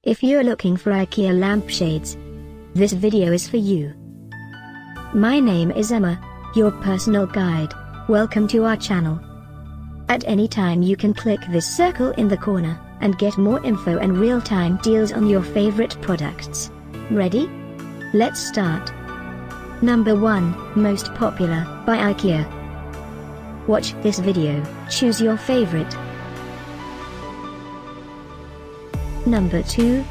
If you're looking for IKEA lampshades, this video is for you. My name is Emma, your personal guide. Welcome to our channel. At any time you can click this circle in the corner, and get more info and real-time deals on your favorite products. Ready? Let's start. Number 1, Most Popular, by IKEA. Watch this video, choose your favorite. Number 2.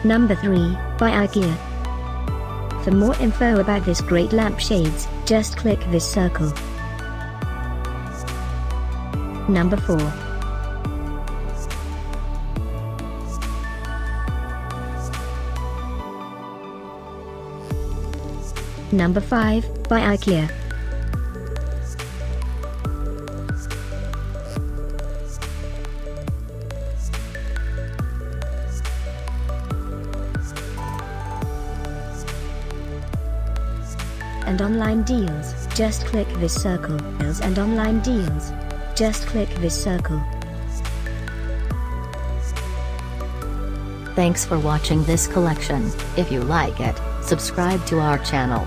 Number 3, by IKEA. For more info about this great lampshades, just click this circle. Number 4. Number 5, by IKEA. And online deals, just click this circle. Deals and online deals, just click this circle. Thanks for watching this collection. If you like it, subscribe to our channel.